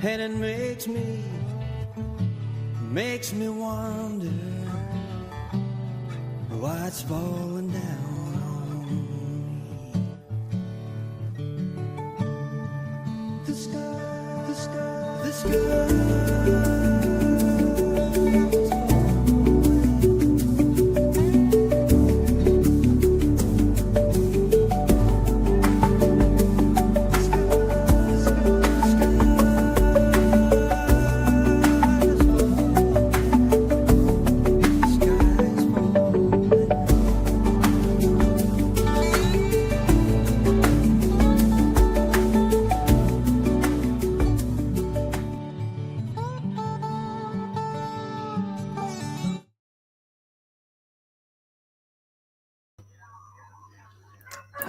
and it makes me wonder why it's falling down on me. The sky, the sky, the sky.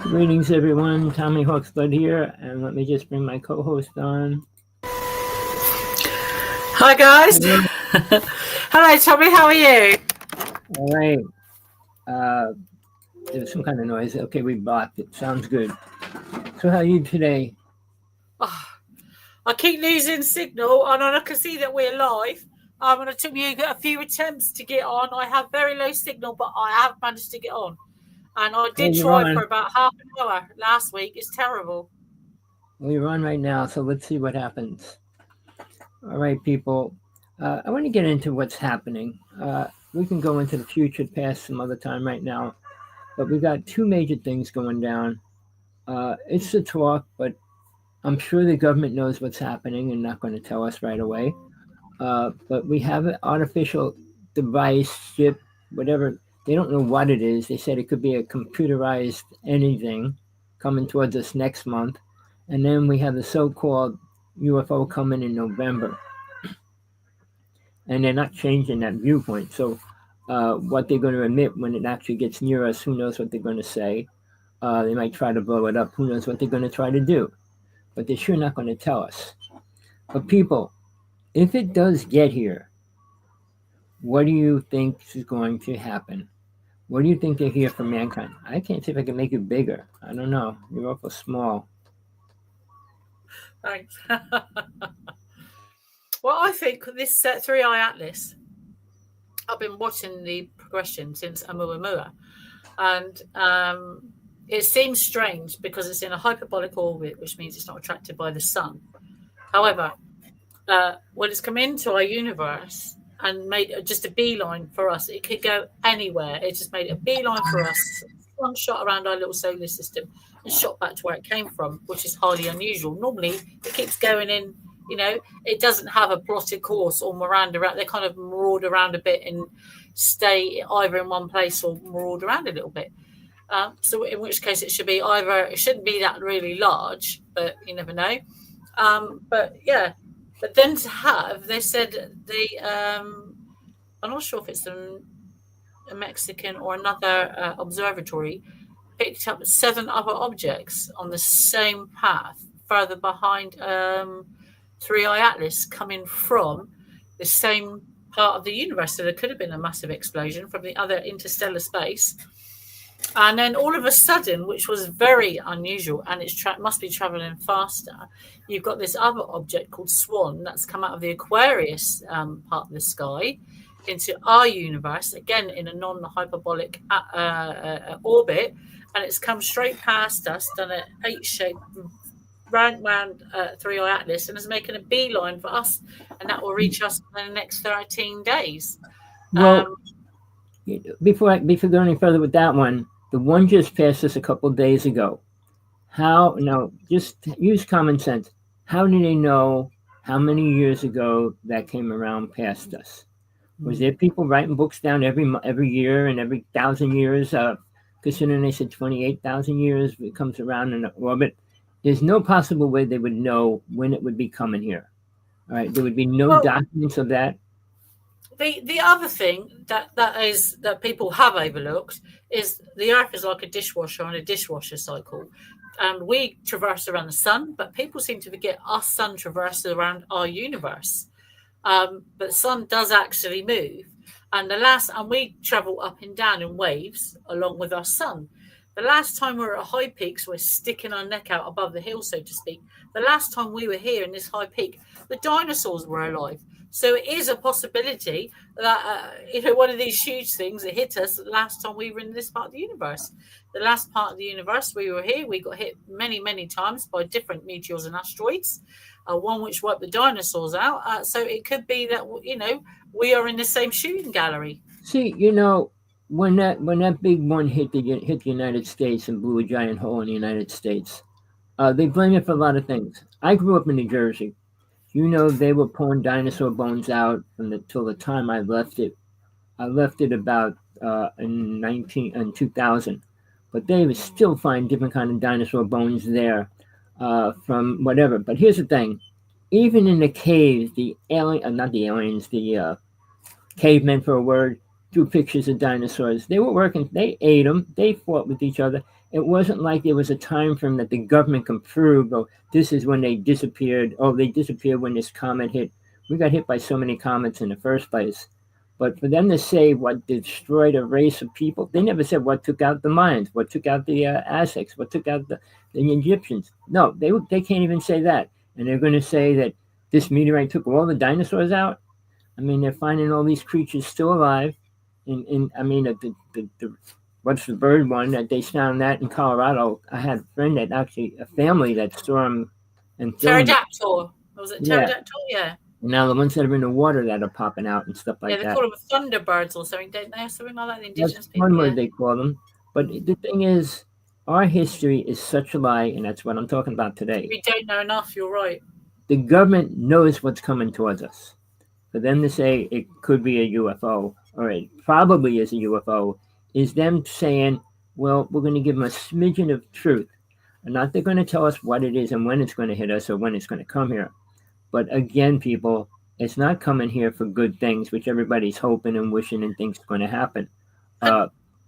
Greetings, everyone. Rev.Hawksblood here, and let me just bring my co-host on. Hi, guys. Hello, Tommy. How are you? All right. There's some kind of noise. Okay, we blocked it. Sounds good. So how are you today? Oh, I keep losing signal, and I can see that we're live. And it took me a few attempts to get on. I have very low signal, but I have managed to get on. And I did try for about half an hour last week. It's terrible. Well, you're on right now, so let's see what happens. All right, people. I want to get into what's happening. We can go into the future, past some other time right now. But we've got two major things going down. It's the talk, but I'm sure the government knows what's happening and not going to tell us right away. But we have an artificial device, chip, whatever. They don't know what it is. They said it could be a computerized anything coming towards us next month. And then we have the so-called UFO coming in November. And they're not changing that viewpoint. So what they're going to admit when it actually gets near us, who knows what they're going to say. They might try to blow it up. Who knows what they're going to try to do. But they're sure not going to tell us. But people, if it does get here, what do you think is going to happen? What do you think they hear from mankind? I can't see if I can make it bigger. I don't know. You're awful small. Thanks. Well, I think this three-eye atlas, I've been watching the progression since Oumuamua. And it seems strange because it's in a hyperbolic orbit, which means it's not attracted by the sun. However, when it's come into our universe and made just a beeline for us, it could go anywhere. It just made a beeline for us, one shot around our little solar system and shot back to where it came from, which is highly unusual. Normally, it keeps going in, it doesn't have a plotted course or Miranda. They kind of maraud around a bit and stay either in one place or maraud around a little bit. So in which case it should be it shouldn't be that really large, but you never know. But then to have, they said I'm not sure if it's a Mexican or another observatory, picked up 7 other objects on the same path further behind Three-Eye Atlas coming from the same part of the universe. So there could have been a massive explosion from the other interstellar space. And then all of a sudden, which was very unusual, and it must be traveling faster, you've got this other object called Swan that's come out of the Aquarius part of the sky into our universe, again in a non-hyperbolic orbit, and it's come straight past us, done an 8-shape round Three-Eye Atlas, and is making a beeline for us, and that will reach us in the next 13 days. Well, before I go any further with that one, the one just passed us a couple of days ago. Just use common sense. How do they know how many years ago that came around past us? Was there people writing books down every year and every 1,000 years? Considering they said 28,000 years, it comes around in an orbit. There's no possible way they would know when it would be coming here. All right, there would be no documents of that. The other thing that people have overlooked is the Earth is like a dishwasher on a dishwasher cycle. And we traverse around the sun, but people seem to forget our sun traverses around our universe. But the sun does actually move. And we travel up and down in waves along with our sun. The last time we were at high peaks, we're sticking our neck out above the hill, so to speak. The last time we were here in this high peak, the dinosaurs were alive. So it is a possibility that one of these huge things that hit us last time we were in this part of the universe. The last part of the universe we were here, we got hit many, many times by different meteors and asteroids. One which wiped the dinosaurs out. So it could be that we are in the same shooting gallery. See, when that big one hit the United States and blew a giant hole in the United States, they blame it for a lot of things. I grew up in New Jersey. They were pulling dinosaur bones out till the time I left it. I left it about in 2000, but they would still find different kind of dinosaur bones there from whatever. But here's the thing: even in the caves, the cavemen for a word, drew pictures of dinosaurs. They were working. They ate them. They fought with each other. It wasn't like there was a time frame that the government can prove, oh, this is when they disappeared. Oh, they disappeared when this comet hit. We got hit by so many comets in the first place. But for them to say what destroyed a race of people, they never said what took out the Mayans, what took out the Aztecs, what took out the Egyptians. No, they can't even say that. And they're going to say that this meteorite took all the dinosaurs out. I mean, they're finding all these creatures still alive. What's the bird one that they found that in Colorado? I had a family that saw them and filmed Pterodactyl. Was it pterodactyl? Yeah. Now the ones that are in the water that are popping out and stuff like that. Yeah, they call them thunderbirds or something, don't they? Something like that. The indigenous That's people. one word they call them. But the thing is, our history is such a lie, and that's what I'm talking about today. We don't know enough. You're right. The government knows what's coming towards us. For them to say it could be a UFO, or it probably is a UFO, is them saying, well, we're going to give them a smidgen of truth. And not they're going to tell us what it is and when it's going to hit us or when it's going to come here. But again, people, it's not coming here for good things, which everybody's hoping and wishing and thinks is going to happen.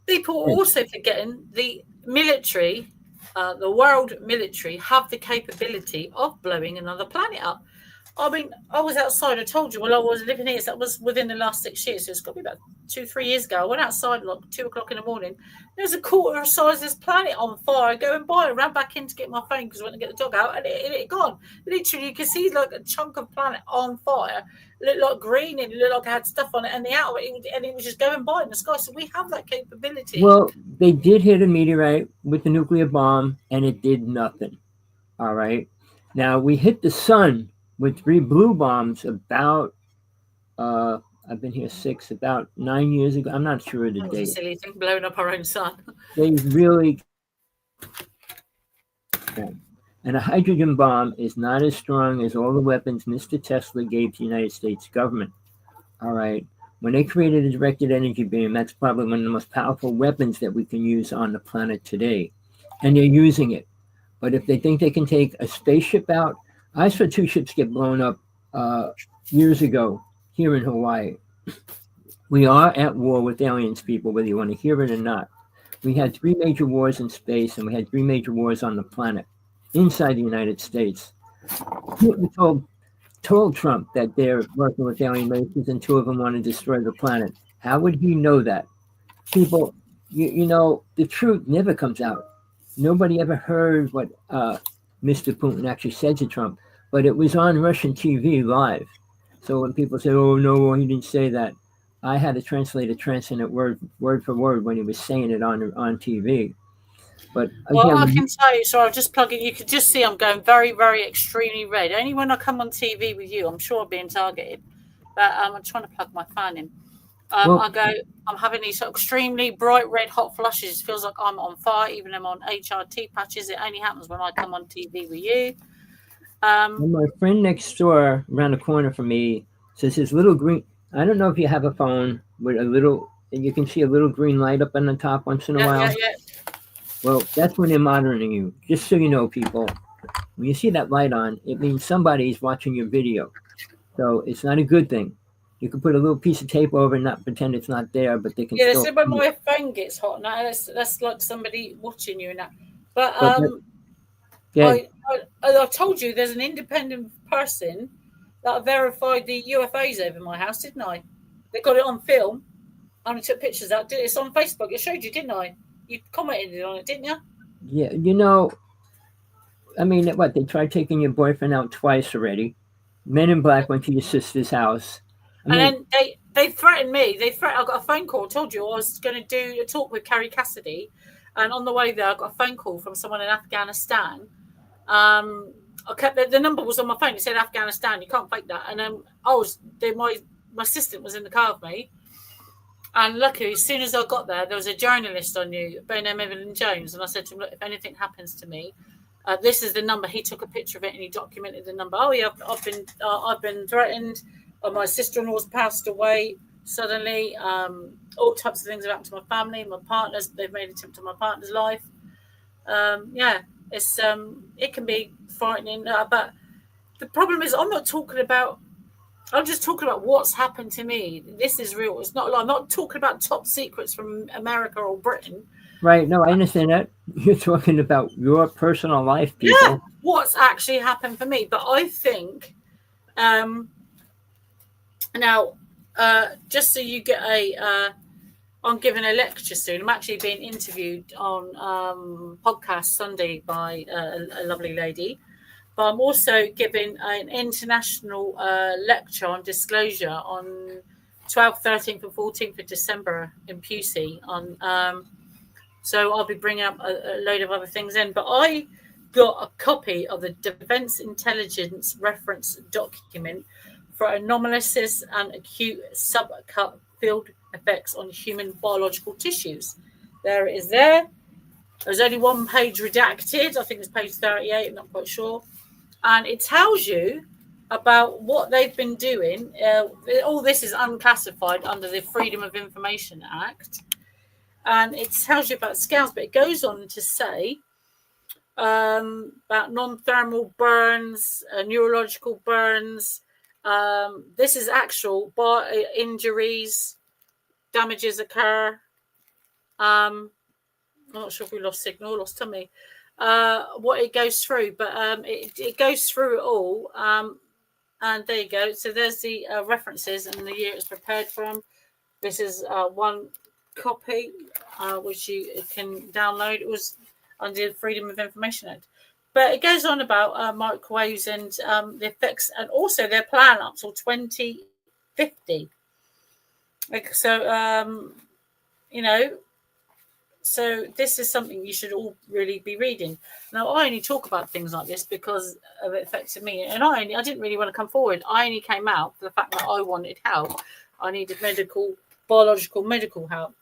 People are also forgetting the military, the world military, have the capability of blowing another planet up. I mean, I was outside. I told you, I was living here. So that was within the last 6 years. So it's got to be about 2-3 years ago. I went outside like 2 o'clock in the morning. There's a quarter of size of this planet on fire. Going by, I ran back in to get my phone because I went to get the dog out, and it gone. Literally, you could see like a chunk of planet on fire. It looked like green, and it looked like it had stuff on it, and the outer, and it was just going by in the sky. So we have that capability. Well, they did hit a meteorite with the nuclear bomb, and it did nothing. All right. Now we hit the sun with 3 blue bombs about, I've been here about 9 years ago. I'm not sure of the date. Silly thing, blowing up our own sun. They really, and a hydrogen bomb is not as strong as all the weapons Mr. Tesla gave to the United States government. All right. When they created a directed energy beam, that's probably one of the most powerful weapons that we can use on the planet today. And they're using it. But if they think they can take a spaceship out, I saw 2 ships get blown up years ago here in Hawaii. We are at war with aliens, people, whether you want to hear it or not. We had 3 major wars in space, and we had 3 major wars on the planet inside the United States. Putin told Trump that they're working with alien races, and 2 of them want to destroy the planet. How would he know that? People, the truth never comes out. Nobody ever heard what Mr. Putin actually said to Trump, but it was on Russian TV live. So when people say, oh, no, he didn't say that, I had to translate a transcendent word for word when he was saying it on TV. But again, well, I can tell you, so I'll just plug it. You can just see I'm going very, very extremely red. Only when I come on TV with you, I'm sure I'm being targeted. But I'm trying to plug my fan in. I'm having these extremely bright red hot flushes. It feels like I'm on fire, even though I'm on HRT patches. It only happens when I come on TV with you. My friend next door, around the corner from me, says his little green. I don't know if you have a phone with a little, and you can see a little green light up on the top once in a while. Yeah. Well, that's when they're monitoring you. Just so you know, people, when you see that light on, it means somebody's watching your video. So it's not a good thing. You can put a little piece of tape over and not pretend it's not there, but they can. Yeah, so when my phone gets hot now, that's like somebody watching you and that. But I told you there's an independent person that verified the UFOs over my house, didn't I? They got it on film. I only took pictures out. It's on Facebook. It showed you, didn't I? You commented on it, didn't you? Yeah, you know, I mean, what, they tried taking your boyfriend out twice already. Men in Black went to your sister's house. I And mean, then they threatened me. I got a phone call. I told you I was going to do a talk with Carrie Cassidy, and on the way there, I got a phone call from someone in Afghanistan. I kept the number was on my phone. It said Afghanistan. You can't fake that. And my assistant was in the car with me. And luckily, as soon as I got there, there was a journalist I knew, Bonham Evelyn Jones, and I said to him, "Look, if anything happens to me, this is the number." He took a picture of it and he documented the number. Oh yeah, I've been threatened. My sister-in-law's passed away suddenly. All types of things have happened to my family, my partners. They've made an attempt on my partner's life. Yeah, it can be frightening, but the problem is I'm just talking about what's happened to me. This is real. It's not. I'm not talking about top secrets from America or Britain. right? No, I understand that. You're talking about your personal life, Yeah, people. what's actually happened for me. But I think now, just so you get I'm giving a lecture soon. I'm actually being interviewed on podcast Sunday by a lovely lady. But I'm also giving an international lecture on disclosure on 12th, 13th, and 14th of December in Pusey. So I'll be bringing up a load of other things in. But I got a copy of the Defense Intelligence Reference Document for anomalies and acute subcut field effects on human biological tissues. There it is there. There's only one page redacted. I think it's page 38. I'm not quite sure. And it tells you about what they've been doing. All this is unclassified under the Freedom of Information Act. And it tells you about scales, but it goes on to say about non-thermal burns, neurological burns. This is actual injuries, damages occur. I'm not sure if we lost signal, lost Tommy. What it goes through, but it goes through it all. And there you go. So there's the references and the year it's prepared from. This is one copy, which you can download. It was under the Freedom of Information Act. But it goes on about microwaves and the effects, and also their plan up till 2050. So, so this is something you should all really be reading. Now, I only talk about things like this because it affected me. And I didn't really want to come forward. I only came out for the fact that I wanted help. I needed biological medical help.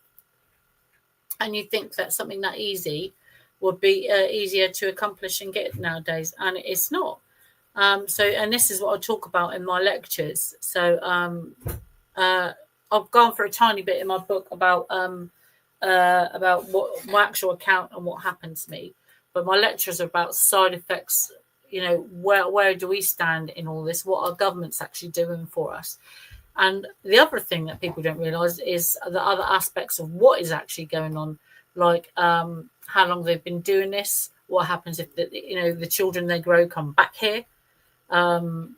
And you think that something that easy would be easier to accomplish and get nowadays. And it's not. And this is what I talk about in my lectures. So I've gone for a tiny bit in my book about what my actual account and what happened to me, but my lectures are about side effects. Where do we stand in all this? What are governments actually doing for us? And the other thing that people don't realise is the other aspects of what is actually going on, like how long they've been doing this. What happens if the children they grow come back here? The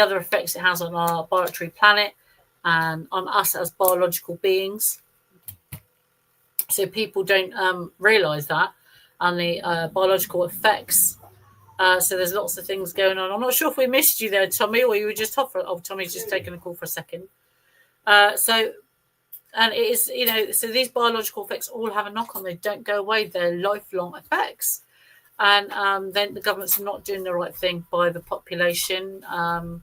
other effects it has on our biological planet and on us as biological beings. So people don't realise that, and the biological effects. So there's lots of things going on. I'm not sure if we missed you there, Tommy, or you were just off. Tommy's just taking a call for a second. And it is, so these biological effects all have a knock on. They don't go away. They're lifelong effects. And then the government's not doing the right thing by the population. They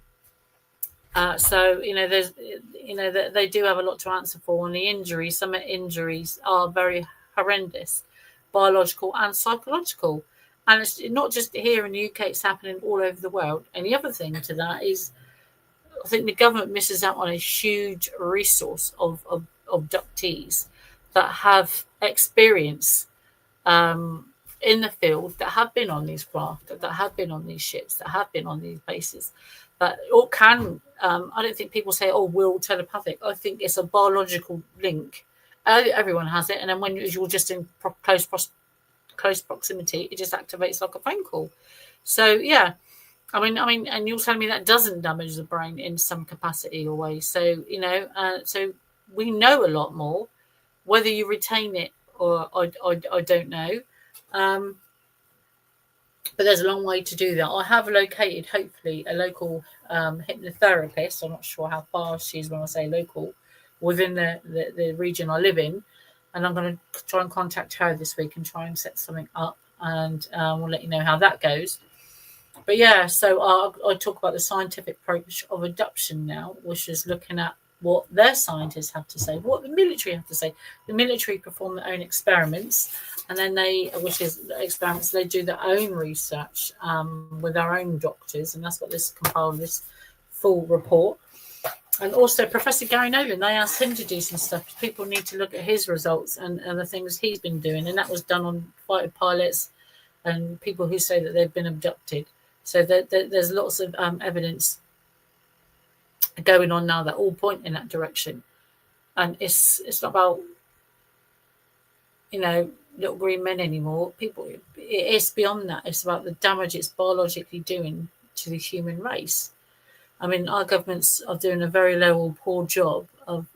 do have a lot to answer for. And the injuries, some injuries are very horrendous, biological and psychological. And it's not just here in the UK, it's happening all over the world. And the other thing to that is, I think the government misses out on a huge resource of abductees that have experience in the field, that have been on these craft, that have been on these ships, that have been on these bases, that all can. I don't think people say, "Oh, we're all telepathic." I think it's a biological link. Everyone has it, and then when you're just in close proximity, it just activates like a phone call. So yeah, I mean, and you're telling me that doesn't damage the brain in some capacity or way. So so we know a lot more Whether you retain it or I don't know. But there's a long way to do that. I have located, hopefully, a local hypnotherapist. I'm not sure how far she is when I say local, within the region I live in. And I'm going to try and contact her this week and try and set something up. And we'll let you know how that goes. But yeah, so I talk about the scientific approach of adoption now, which is looking at what their scientists have to say, what the military have to say. The military perform their own experiments, and then they do their own research with their own doctors, and that's what this compiled this full report. And also Professor Gary Nolan, they asked him to do some stuff. People need to look at his results and the things he's been doing, and that was done on fighter pilots and people who say that they've been abducted. So there's lots of evidence going on now that all point in that direction. And it's not about, little green men anymore. It's beyond that. It's about the damage it's biologically doing to the human race. I mean, our governments are doing a very low, poor job of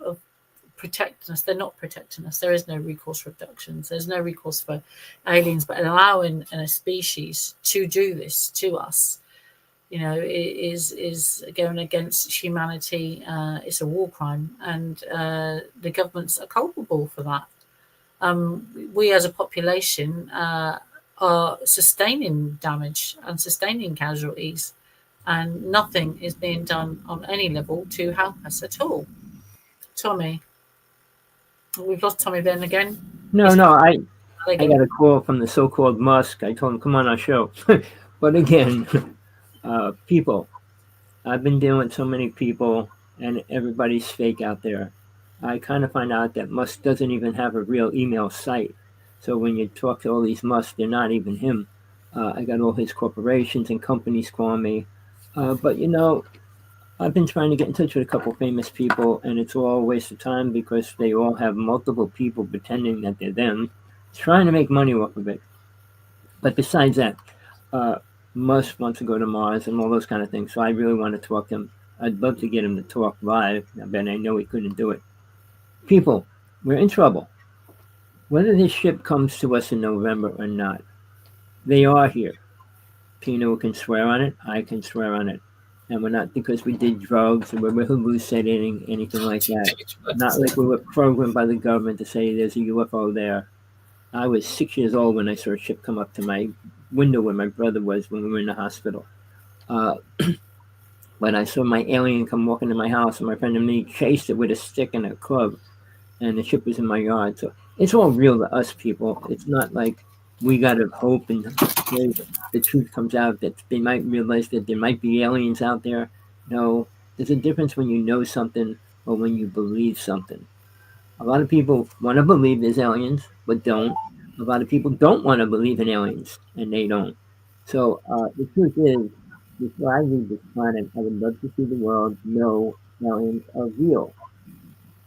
protecting us. They're not protecting us. There is no recourse for abductions. There's no recourse for aliens, but allowing a species to do this to us, is going against humanity. It's a war crime, and the governments are culpable for that. We as a population are sustaining damage and sustaining casualties, and nothing is being done on any level to help us at all. Tommy. We've lost Tommy then again. No, I got a call from the so-called Musk. I told him, come on our show. But again, people, I've been dealing with so many people, and everybody's fake out there. I kind of find out that Musk doesn't even have a real email site. So when you talk to all these Musk, they're not even him. I got all his corporations and companies calling me. But I've been trying to get in touch with a couple famous people, and it's all a waste of time because they all have multiple people pretending that they're them, trying to make money off of it. But besides that, Musk wants to go to Mars and all those kind of things, so I really want to talk to him. I'd love to get him to talk live, but I know he couldn't do it. People, we're in trouble. Whether this ship comes to us in November or not, they are here. Pino can swear on it, I can swear on it. And we're not because we did drugs or we're hallucinating, anything like that. Not like we were programmed by the government to say there's a UFO there. I was 6 years old when I saw a ship come up to my window where my brother was when we were in the hospital. When I saw my alien come walking to my house, and my friend and me chased it with a stick and a club, and the ship was in my yard. So it's all real to us people. It's not like we got to hope and the truth comes out that they might realize that there might be aliens out there. No, there's a difference when you know something or when you believe something. A lot of people want to believe there's aliens, but don't. A lot of people don't want to believe in aliens, and they don't. So the truth is, before I leave this planet, I would love to see the world know aliens are real.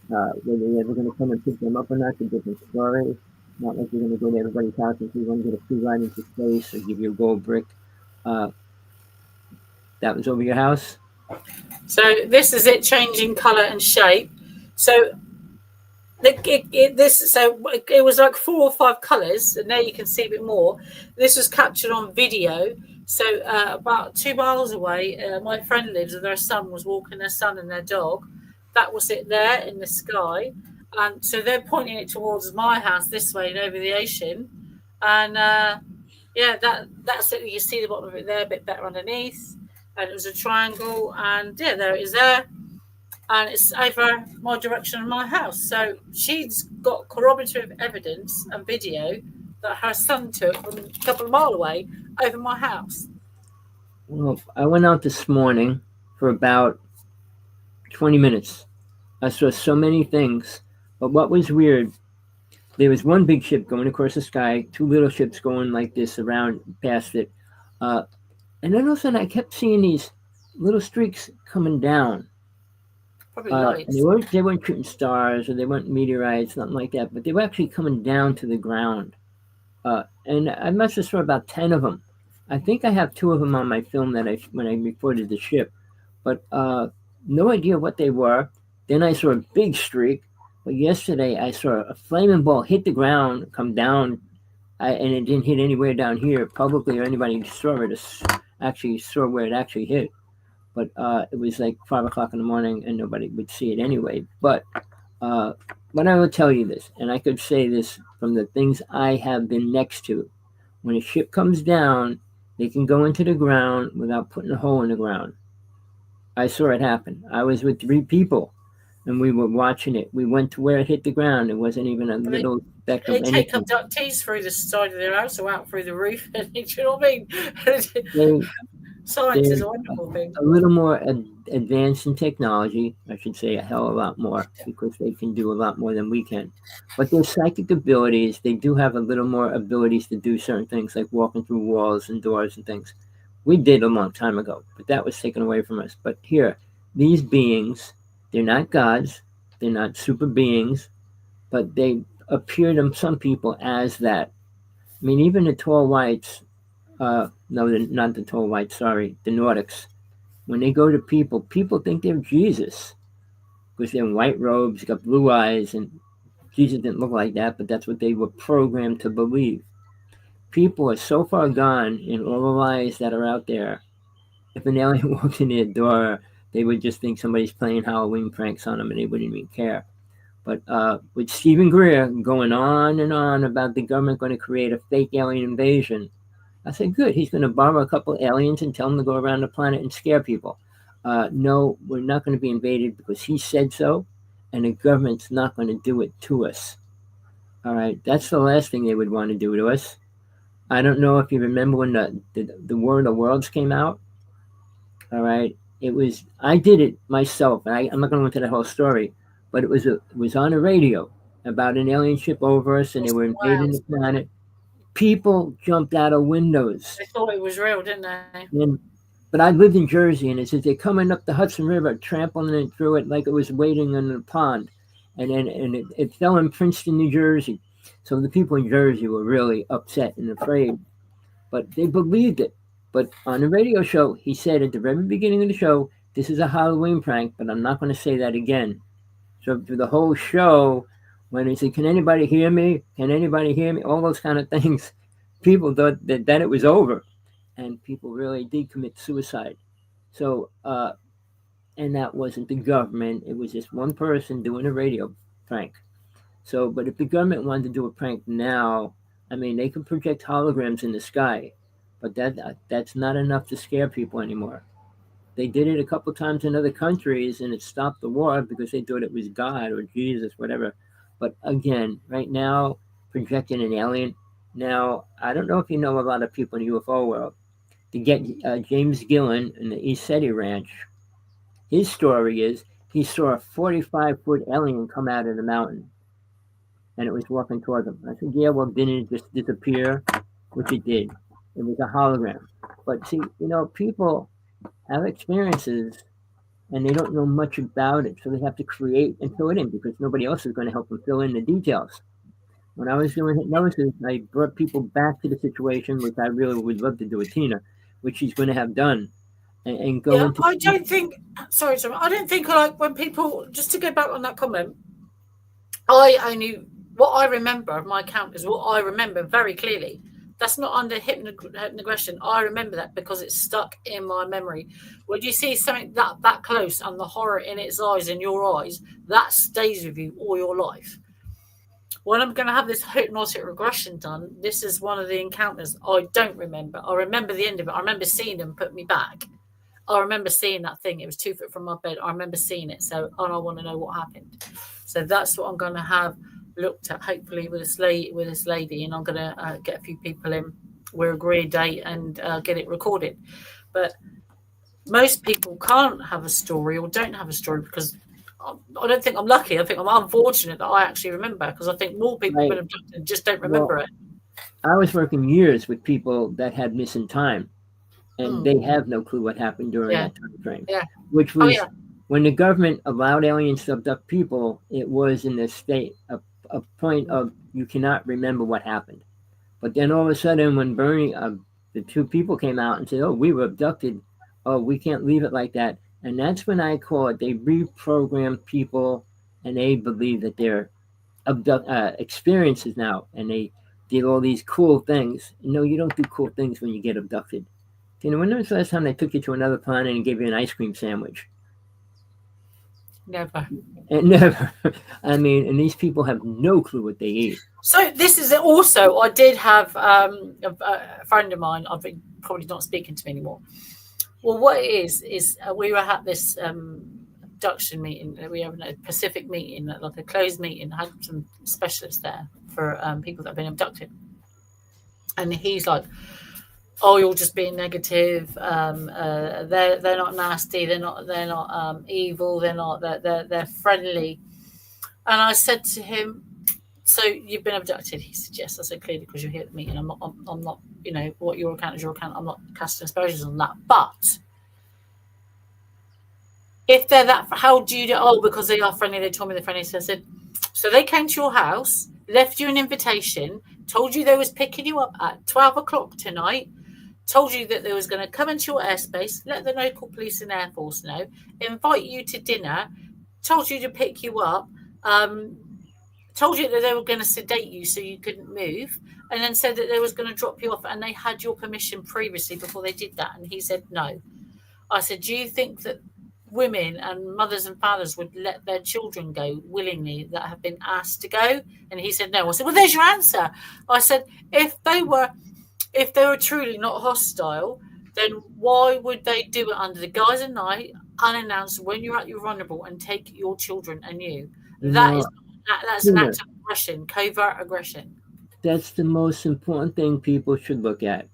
Whether they're ever going to come and pick them up or not, it's a different story. Not like you're going to go to everybody's house and say, you're going to get a free ride into space or give you a gold brick. That was over your house? So this is it changing colour and shape. So it was like 4 or 5 colours, and there you can see a bit more. This was captured on video. So about 2 miles away, my friend lives, and their son was walking their son and their dog. That was it there in the sky. And so they're pointing it towards my house this way and over the ocean. And that's it. You see the bottom of it there, a bit better underneath. And it was a triangle. And yeah, there it is there. And it's over my direction of my house. So she's got corroborative evidence and video that her son took from a couple of miles away over my house. Well, I went out this morning for about 20 minutes. I saw so many things. But what was weird, there was one big ship going across the sky, 2 little ships going like this around past it. And then all of a sudden I kept seeing these little streaks coming down. Probably lights. And they weren't shooting stars or they weren't meteorites, nothing like that, but they were actually coming down to the ground. And I must have saw about 10 of them. I think I have 2 of them on my film when I recorded the ship. But no idea what they were. Then I saw a big streak, But yesterday I saw a flaming ball hit the ground, come down, and it didn't hit anywhere down here publicly or anybody saw it. Actually saw where it actually hit. But it was like 5 o'clock in the morning, and nobody would see it anyway. But I will tell you this, and I could say this from the things I have been next to. When a ship comes down, they can go into the ground without putting a hole in the ground. I saw it happen. I was with 3 people, and we were watching it. We went to where it hit the ground. It wasn't even a little speck of They take anything. abductees through the side of their house or out through the roof. Do you know what I mean? They, Science is they're a wonderful thing. a little more advanced in technology. I should say a hell of a lot more, because they can do a lot more than we can. But their psychic abilities, they do have a little more abilities to do certain things, like walking through walls and doors and things. We did a long time ago, but that was taken away from us. But here, these beings, they're not gods, they're not super beings, but they appear to some people as that. I mean, even the tall whites, no, not the tall whites, sorry, the Nordics, when they go to people, people think they're Jesus, because they're in white robes, got blue eyes, and Jesus didn't look like that, but that's what they were programmed to believe. People are so far gone in all the lies that are out there. If an alien walked in their door, they would just think somebody's playing Halloween pranks on them, and they wouldn't even care. But with Stephen Greer going on and on about the government going to create a fake alien invasion, I said, good, he's going to borrow a couple aliens and tell them to go around the planet and scare people. No, we're not going to be invaded because he said so, and the government's not going to do it to us. All right, that's the last thing they would want to do to us. I don't know if you remember when the War of the Worlds came out. All right, I did it myself, and I'm not going to go into the whole story, but it was on the radio about an alien ship over us, and they were invading the planet. People jumped out of windows. They thought it was real, didn't they? But I lived in Jersey, and it says they're coming up the Hudson River, trampling it through it like it was wading in a pond. And it fell in Princeton, New Jersey. So the people in Jersey were really upset and afraid. But they believed it. But on the radio show, he said at the very beginning of the show, this is a Halloween prank, but I'm not going to say that again. So through the whole show, when he said, can anybody hear me? Can anybody hear me? All those kind of things, people thought that it was over. And people really did commit suicide. So, and that wasn't the government. It was just one person doing a radio prank. So, but if the government wanted to do a prank now, I mean, they could project holograms in the sky, but that's not enough to scare people anymore. They did it a couple times in other countries, and it stopped the war because they thought it was God or Jesus, whatever. But again, right now, projecting an alien. Now, I don't know if you know a lot of people in the UFO world. To get James Gillen in the East City Ranch, his story is he saw a 45-foot alien come out of the mountain, and it was walking toward him. I said, yeah, well, didn't it just disappear? Which it did. It was a hologram. But see, people have experiences, and they don't know much about it, so they have to create and fill it in because nobody else is going to help them fill in the details. When I was doing hypnosis, I brought people back to the situation, which I really would love to do with Tina, which she's going to have done, and go into. I don't think. Sorry, Tom. I don't think like when people. Just to go back on that comment, what I remember of my account is what I remember very clearly. That's not under hypnogression. I remember that because it's stuck in my memory. When you see something that close and the horror in its eyes, in your eyes, that stays with you all your life. When I'm going to have this hypnotic regression done, this is one of the encounters I don't remember. I remember the end of it. I remember seeing them put me back. I remember seeing that thing. It was 2 foot from my bed. I remember seeing it. And I want to know what happened. So that's what I'm going to have looked at, hopefully with this lady, and I'm going to get a few people in. We'll agree a date and get it recorded. But most people can't have a story or don't have a story because I don't think I'm lucky. I think I'm unfortunate that I actually remember, because I think more people just don't remember it. I was working years with people that had missing time, and they have no clue what happened during that time frame. Yeah. Which was when the government allowed aliens to abduct people, it was in the state a point of you cannot remember what happened. But then all of a sudden, when Bernie, the 2 people came out and said, "Oh, we were abducted. Oh, we can't leave it like that." And that's when I call it, they reprogram people and they believe that they're experiences now, and they did all these cool things. No, you don't do cool things when you get abducted. When was the last time they took you to another planet and gave you an ice cream sandwich? Never. And never. I mean, and these people have no clue what they eat. So this is also, I did have a friend of mine, I've been probably not speaking to me anymore. Well, what it is we were at this abduction meeting. We have a Pacific meeting, like a closed meeting. I had some specialists there for people that have been abducted. And he's like, oh, you're just being negative. They're not nasty. They're not evil. They're friendly. And I said to him, so you've been abducted? He said, yes. I said, clearly, because you're here at the meeting. I'm not, what your account is your account. I'm not casting aspersions on that. But if they're that, how do you do? Oh, because they are friendly. They told me they're friendly. So I said, so they came to your house, left you an invitation, told you they was picking you up at 12 o'clock tonight, told you that they was going to come into your airspace, let the local police and Air Force know, invite you to dinner, told you to pick you up, told you that they were going to sedate you so you couldn't move, and then said that they was going to drop you off, and they had your permission previously before they did that. And he said, no. I said, do you think that women and mothers and fathers would let their children go willingly that have been asked to go? And he said, no. I said, well, there's your answer. I said, if they were truly not hostile, then why would they do it under the guise of night, unannounced, when you're at your vulnerable, and take your children and you? That's an act of aggression, covert aggression. That's the most important thing people should look at.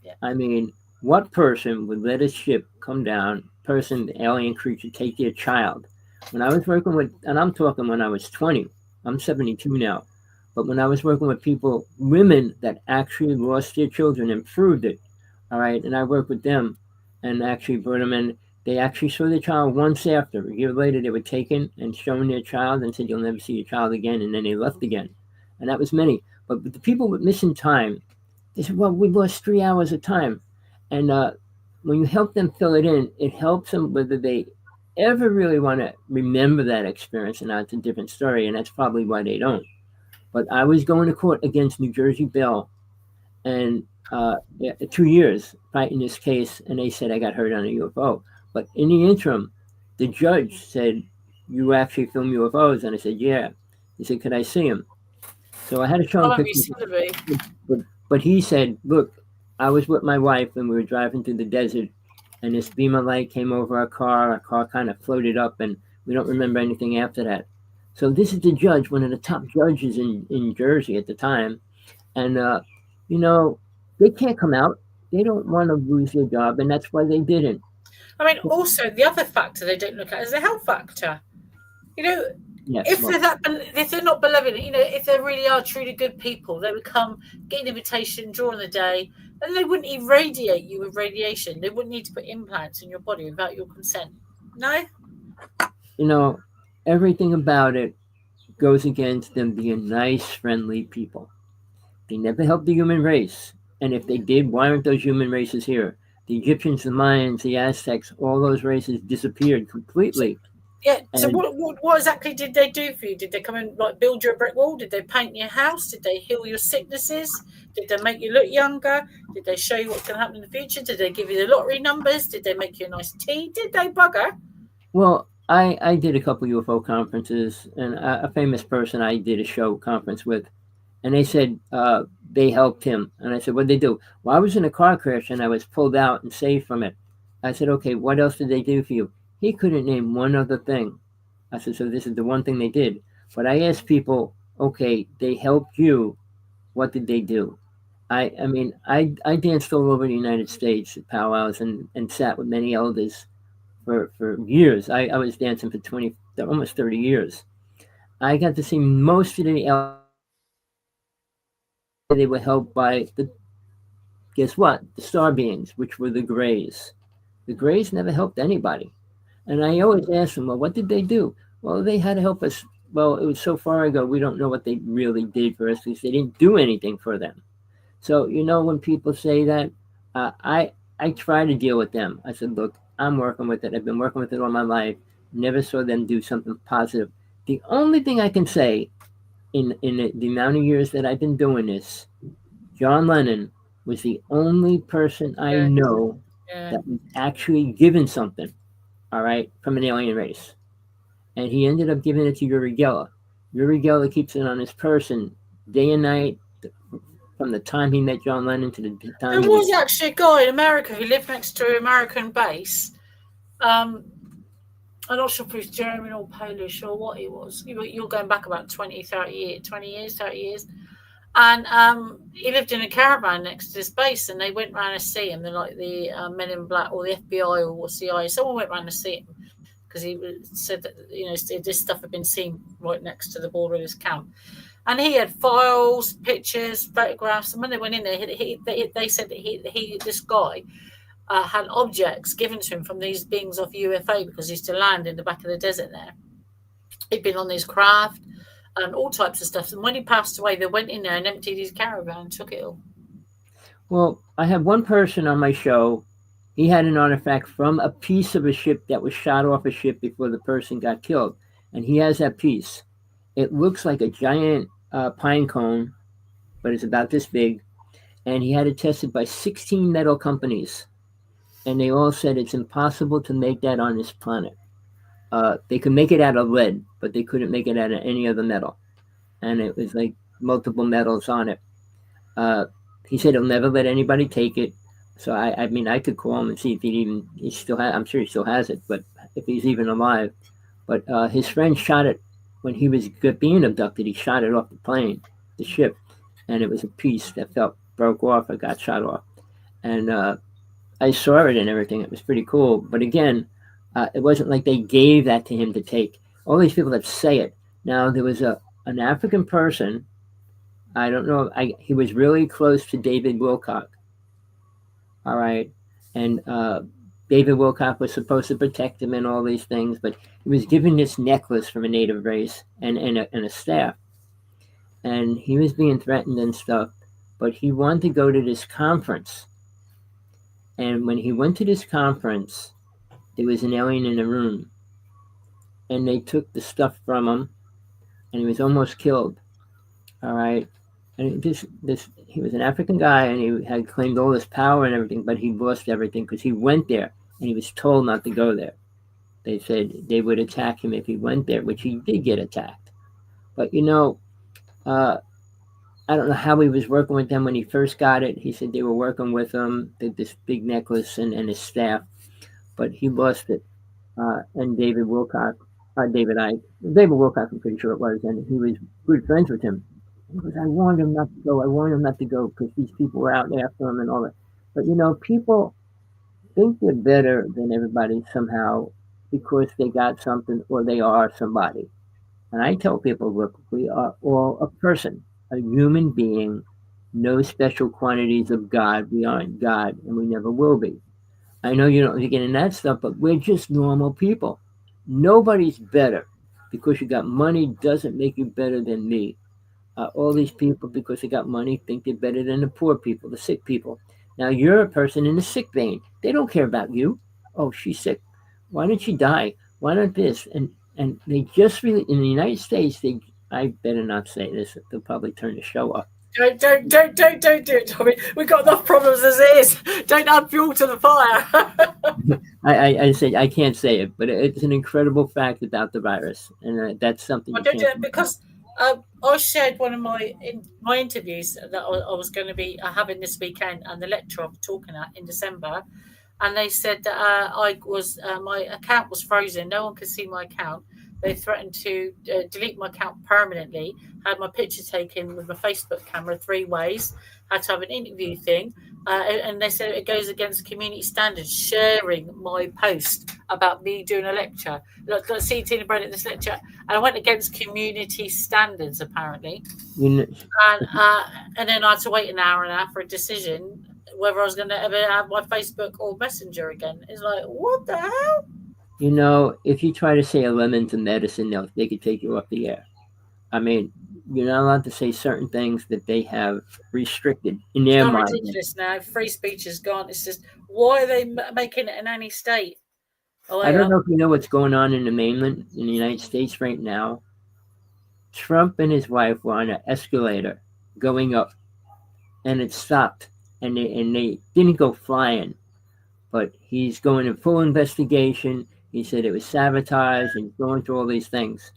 Yeah. I mean, what person would let a ship come down, alien creature, take their child? When I was working with, and I'm talking when I was 20, I'm 72 now, but when I was working with women that actually lost their children and proved it, all right, and I worked with them and actually brought them in. They actually saw their child once after. A year later, they were taken and shown their child and said, you'll never see your child again, and then they left again. And that was many. But the people with missing time, they said, well, we lost 3 hours of time. And when you help them fill it in, it helps them whether they ever really want to remember that experience. And that's a different story, and that's probably why they don't. But I was going to court against New Jersey Bell, and 2 years fighting this case, and they said I got hurt on a UFO. But in the interim, the judge said, you actually film UFOs? And I said, yeah. He said, could I see him? So I had to show him pictures. But he said, look, I was with my wife and we were driving through the desert, and this beam of light came over our car kind of floated up, and we don't remember anything after that. So this is the judge, one of the top judges in Jersey at the time. And, they can't come out. They don't want to lose their job, and that's why they didn't. I mean, also, the other factor they don't look at is the health factor. Yes, if they're not beloved, if they really are truly good people, they would come, get an invitation during the day, and they wouldn't irradiate you with radiation. They wouldn't need to put implants in your body without your consent. No? Everything about it goes against them being nice, friendly people. They never helped the human race. And if they did, why aren't those human races here? The Egyptians, the Mayans, the Aztecs, all those races disappeared completely. Yeah. So what exactly did they do for you? Did they come and build you a brick wall? Did they paint your house? Did they heal your sicknesses? Did they make you look younger? Did they show you what's going to happen in the future? Did they give you the lottery numbers? Did they make you a nice tea? Did they, bugger? Well, I did a couple UFO conferences, and a famous person I did a show conference with, and they said they helped him. And I said, what'd they do? Well, I was in a car crash and I was pulled out and saved from it. I said, okay, what else did they do for you? He couldn't name one other thing. I said, so this is the one thing they did. But I asked people, okay, they helped you. What did they do? I danced all over the United States at powwows and sat with many elders for years. I was dancing for almost 30 years. I got to see most of the elders. They were helped by the star beings, which were the Greys. The Greys never helped anybody. And I always ask them, well, what did they do? Well, they had to help us. Well, it was so far ago, we don't know what they really did for us because they didn't do anything for them. So, when people say that, I try to deal with them. I said, look, I'm working with it. I've been working with it all my life. Never saw them do something positive. The only thing I can say in the amount of years that I've been doing this, John Lennon was the only person I Yeah, know yeah. that was actually given something, all right, from an alien race. And he ended up giving it to Uri Geller. Uri Geller keeps it on his person day and night from the time he met John Lennon to the time There he was. was actually a guy in America who lived next to an American base. I'm not sure if he was German or Polish or what he was. You're going back about 20, 30 years, 20 years, 30 years. And he lived in a caravan next to this base, and they went round to see him. They're like the Men in Black or the FBI or CIA. Someone went round to see him because he said that this stuff had been seen right next to the border of his camp. And he had files, pictures, photographs. And when they went in there, they said that this guy had objects given to him from these beings off UFO because he used to land in the back of the desert there. He'd been on this craft and all types of stuff. And when he passed away, they went in there and emptied his caravan and took it all. Well, I have one person on my show. He had an artifact from a piece of a ship that was shot off a ship before the person got killed. And he has that piece. It looks like a giant pine cone, but it's about this big. And he had it tested by 16 metal companies. And they all said it's impossible to make that on this planet. They could make it out of lead, but they couldn't make it out of any other metal. And it was like multiple metals on it. He said he'll never let anybody take it. So I mean, I could call him and see if he still has. I'm sure he still has it, but if he's even alive. But his friend shot it when he was being abducted. He shot it off the plane, the ship, and it was a piece that broke off or got shot off. And I saw it and everything. It was pretty cool. But again, it wasn't like they gave that to him to take. All these people that say it. Now, there was an African person. I don't know. He was really close to David Wilcock. All right. And David Wilcock was supposed to protect him and all these things. But he was given this necklace from a native race and a staff. And he was being threatened and stuff. But he wanted to go to this conference. And when he went to this conference, there was an alien in the room. And they took the stuff from him. And he was almost killed. All right. And he was an African guy, and he had claimed all this power and everything, but he lost everything because he went there, and he was told not to go there. They said they would attack him if he went there, which he did get attacked. But, I don't know how he was working with them when he first got it. He said they were working with him, this big necklace and his staff, but he lost it. And David Wilcock, David Wilcock, I'm pretty sure it was, and he was good friends with him. Because I warned him not to go. I warned him not to go because these people were out after him and all that. But people think they're better than everybody somehow because they got something or they are somebody. And I tell people, look, we are all a person, a human being, no special quantities of God. We aren't God, and we never will be. I know you don't get in that stuff, but we're just normal people. Nobody's better. Because you got money doesn't make you better than me. All these people, because they got money, think they're better than the poor people, the sick people. Now, you're a person in the sick vein. They don't care about you. Oh, she's sick. Why didn't she die? Why not this? And they just really, in the United States, I better not say this. They'll probably turn the show off. Don't do it, Tommy. We've got enough problems as it is. Don't add fuel to the fire. I say I can't say it, but it's an incredible fact about the virus, and that's something. I don't do it because I shared one of my interviews that I was going to be having this weekend, and the lecture I'm talking at in December, and they said that my account was frozen. No one could see my account. They threatened to delete my account permanently. Had my picture taken with my Facebook camera 3 ways. Had to have an interview thing, and they said it goes against community standards. Sharing my post about me doing a lecture. Let's see Tina Brennan this lecture, and I went against community standards apparently. And then I had to wait an hour and a half for a decision whether I was going to ever have my Facebook or Messenger again. It's like, what the hell? If you try to say a lemon to medicine, they could take you off the air. I mean, you're not allowed to say certain things that they have restricted in their mind. It's ridiculous now. Free speech is gone. It's just, why are they making it in any state? I don't know if you know what's going on in the mainland, in the United States right now. Trump and his wife were on an escalator going up, and it stopped, and they didn't go flying. But he's going in full investigation. He said it was sabotage and going through all these things.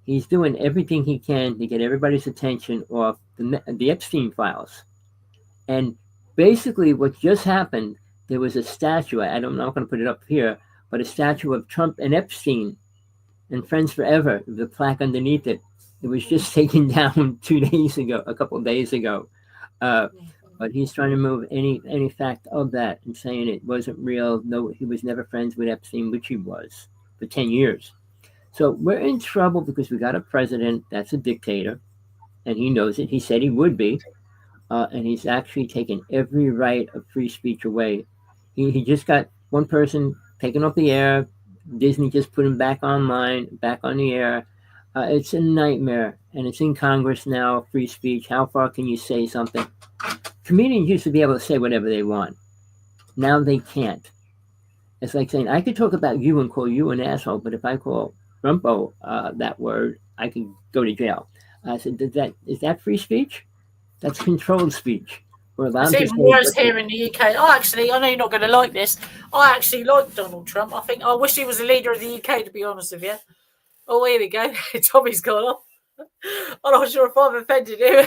He's doing everything he can to get everybody's attention off the Epstein files. And basically, what just happened, there was a statue. I'm not going to put it up here, but a statue of Trump and Epstein and Friends Forever, with a plaque underneath it. It was just taken down 2 days ago, a couple of days ago. But he's trying to move any fact of that and saying it wasn't real. No, he was never friends with Epstein, which he was for 10 years. So we're in trouble because we got a president that's a dictator, and he knows it. He said he would be, and he's actually taken every right of free speech away. He just got one person taken off the air. Disney just put him back online, back on the air. It's a nightmare, and it's in Congress now, free speech. How far can you say something? Comedians used to be able to say whatever they want. Now they can't. It's like saying, I could talk about you and call you an asshole, but if I call Rumpo that word, I could go to jail. I said, is that free speech? That's controlled speech. We're allowed it's even worse here in the UK. I know you're not going to like this. I actually like Donald Trump. I wish he was the leader of the UK, to be honest with you. Oh, here we go. Tommy's gone off. I'm not sure if I've offended him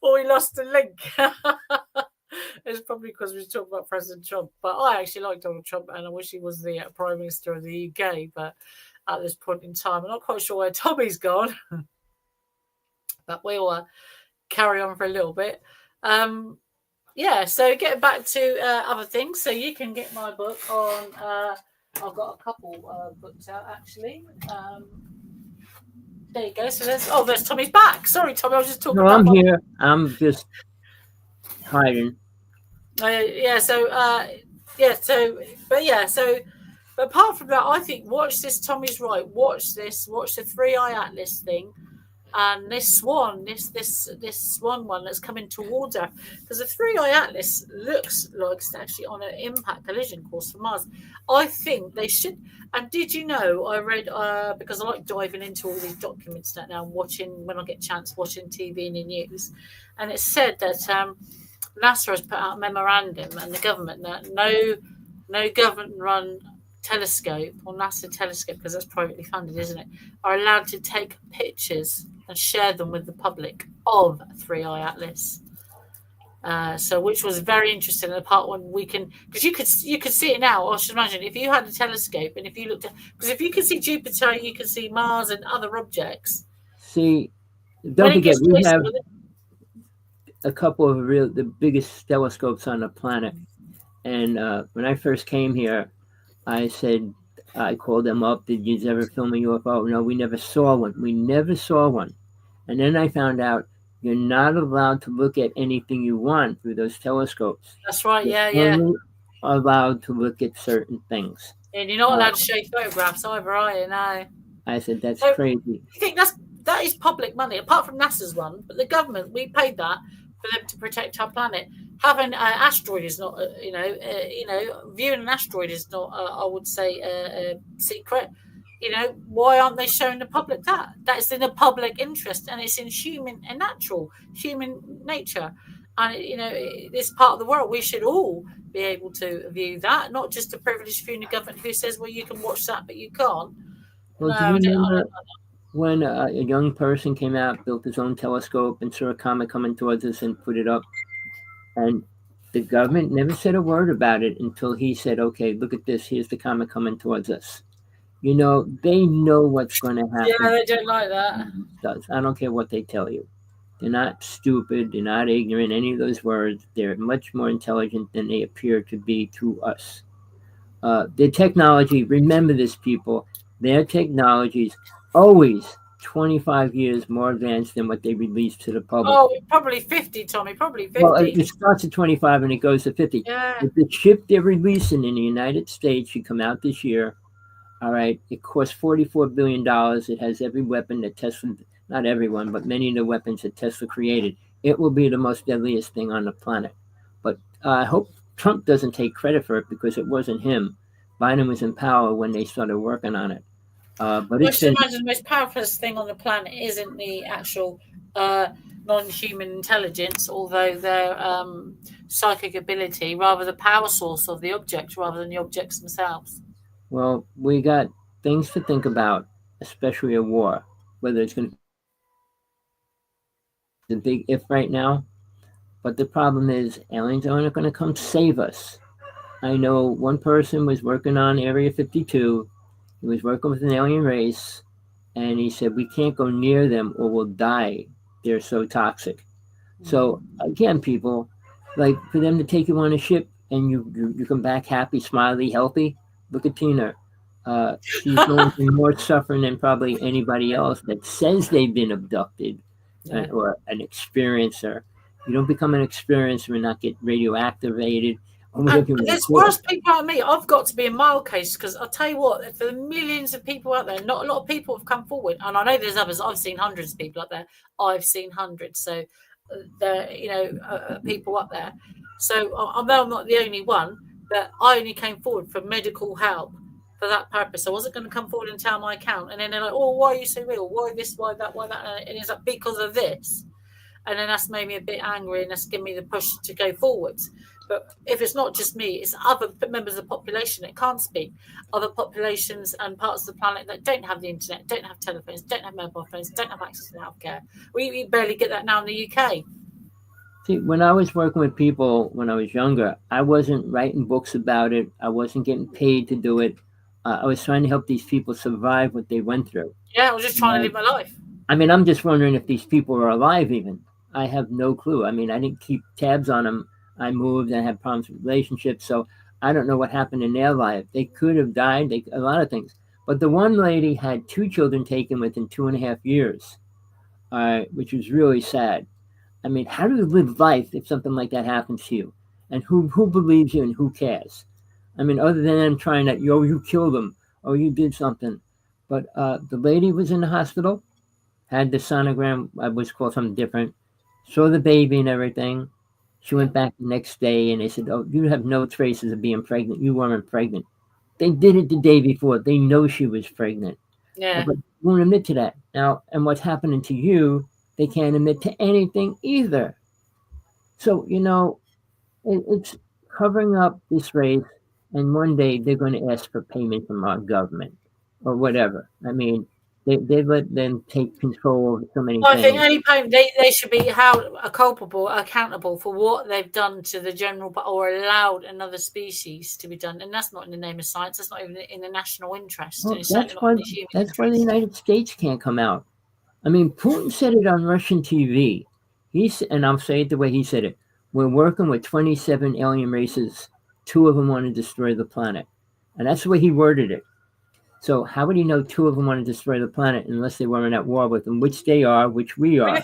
or he lost the link. It's probably because we were talking about President Trump. But I actually like Donald Trump, and I wish he was the Prime Minister of the UK. But at this point in time, I'm not quite sure where Tommy's gone. But we'll carry on for a little bit. So getting back to other things. So you can get my book on... I've got a couple books out, actually. There you go. So there's Tommy's back. Sorry, Tommy, I was just talking about... No, I'm here. I'm just hiding. But apart from that, I think watch this, Tommy's right. Watch the 3-Eye Atlas thing. And this swan one that's coming towards Earth, because the 3-Eye Atlas looks like it's actually on an impact collision course for Mars. I think they should. And did you know, I read, because I like diving into all these documents now, when I get a chance, watching TV and the news, and it said that NASA has put out a memorandum, and the government, that no government-run telescope or NASA telescope, because that's privately funded, isn't it, are allowed to take pictures and share them with the public of 3-Eye Atlas. Which was very interesting. The part when we can, because you could see it now. I should imagine if you had a telescope and if you looked at, because if you can see Jupiter, you can see Mars and other objects. See, don't forget we have a couple of the biggest telescopes on the planet. And when I first came here, I called them up. Did you ever film a UFO? No, we never saw one. And then I found out you're not allowed to look at anything you want through those telescopes. That's right. You're only allowed to look at certain things. And you're not allowed to show photographs either, are you? No. I said, that's crazy. I think that is public money, apart from NASA's one. But the government, we paid that for them to protect our planet. Having an asteroid is not, viewing an asteroid is not, I would say, a secret. Why aren't they showing the public that? That is in the public interest, and it's in human nature. And, this part of the world, we should all be able to view that, not just a privileged few in the government who says, well, you can watch that, but you can't. Well, do you remember when a young person came out, built his own telescope, and saw a comet coming towards us and put it up? And the government never said a word about it until he said, okay, look at this. Here's the comet coming towards us. They know what's going to happen. Yeah, they don't like that. I don't care what they tell you. They're not stupid. They're not ignorant. Any of those words. They're much more intelligent than they appear to be to us. Their technology, remember this, people, their technology's always 25 years more advanced than what they release to the public. Oh, probably 50, Tommy, probably 50. Well, it starts at 25 and it goes to 50. Yeah. But the chip they're releasing in the United States should come out this year. All right. It costs $44 billion. It has every weapon that Tesla, not everyone, but many of the weapons that Tesla created. It will be the most deadliest thing on the planet. But I hope Trump doesn't take credit for it, because it wasn't him. Biden was in power when they started working on it. But I it's should been imagine the most powerful thing on the planet isn't the actual non-human intelligence, although their psychic ability, rather the power source of the object rather than the objects themselves. well, we got things to think about, especially a war. Whether it's going to be a big if right now, but the problem is aliens aren't going to come save us. I know one person was working on Area 52. He was working with an alien race, and he said, we can't go near them or we'll die. They're so toxic. So, again, people, like for them to take you on a ship and you come back happy, smiley, healthy, look at Tina. She's going through more suffering than probably anybody else that says they've been abducted Yeah. or an experiencer. You don't become an experiencer and not get radioactivated. And there's worse people like me. I've got to be a mild case because I'll tell you what, for the millions of people out there, not a lot of people have come forward. And I know there's others. I've seen hundreds of people out there. I've seen hundreds. So there, people up there. So although I'm not the only one, but I only came forward for medical help for that purpose. I wasn't going to come forward and tell my account. And then they're like, oh, why are you so real? Why this? Why that? Why that? And it's like, because of this. And then that's made me a bit angry and that's given me the push to go forwards. But if it's not just me, it's other members of the population that can't speak, other populations and parts of the planet that don't have the internet, don't have telephones, don't have mobile phones, don't have access to healthcare. We barely get that now in the UK. See, when I was working with people when I was younger, I wasn't writing books about it. I wasn't getting paid to do it. I was trying to help these people survive what they went through. Yeah, I was just trying to live my life. I mean, I'm just wondering if these people are alive even. I have no clue. I mean, I didn't keep tabs on them. I moved and had problems with relationships, so I don't know what happened in their life. They could have died, a lot of things. But the one lady had 2 children taken within 2.5 years, which was really sad. I mean, how do you live life if something like that happens to you? And who believes you and who cares? I mean, other than them trying that, you killed them, or you did something. But the lady was in the hospital, had the sonogram, was called something different, saw the baby and everything. She went back the next day and they said, oh, you have no traces of being pregnant. You weren't pregnant. They did it the day before. They know she was pregnant. Yeah. But won't admit to that. Now, and what's happening to you, they can't admit to anything either. So, it's covering up this race. And one day they're going to ask for payment from our government or whatever. I mean, they let them take control of so many things. I think any payment, they should be held accountable for what they've done to the general, or allowed another species to be done. And that's not in the name of science. That's not even in the national interest. Well, It's that's why the United States can't come out. I mean, Putin said it on Russian TV. And I'll say it the way he said it. We're working with 27 alien races. 2 of them want to destroy the planet. And that's the way he worded it. So how would he know 2 of them want to destroy the planet unless they weren't at war with them, which they are, which we are?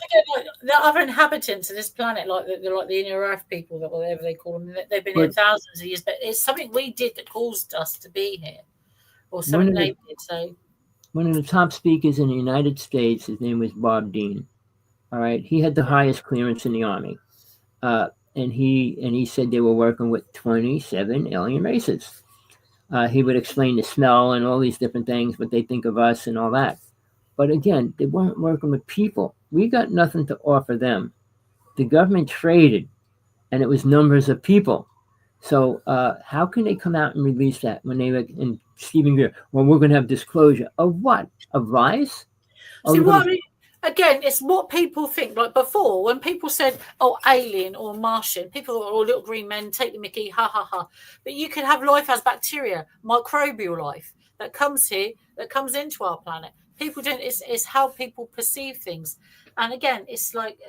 The other inhabitants of this planet, like the inner Earth people, or whatever they call them, they've been here thousands of years. But it's something we did that caused us to be here, or something they did. So one of the top speakers in the United States, his name was Bob Dean. All right, he had the highest clearance in the Army, and he said they were working with 27 alien races. He would explain the smell and all these different things, what they think of us and all that. But again, they weren't working with people. We got nothing to offer them. The government traded, and it was numbers of people. So how can they come out and release that when they and Stephen Greer? Well, we're going to have disclosure of what? Of lies? See, what I mean, again, it's what people think. Like before, when people said, "Oh, alien or Martian," people thought, "Oh, little green men, take the Mickey, ha ha ha." But you can have life as bacteria, microbial life that comes here, that comes into our planet. People don't. It's how people perceive things, and again, it's like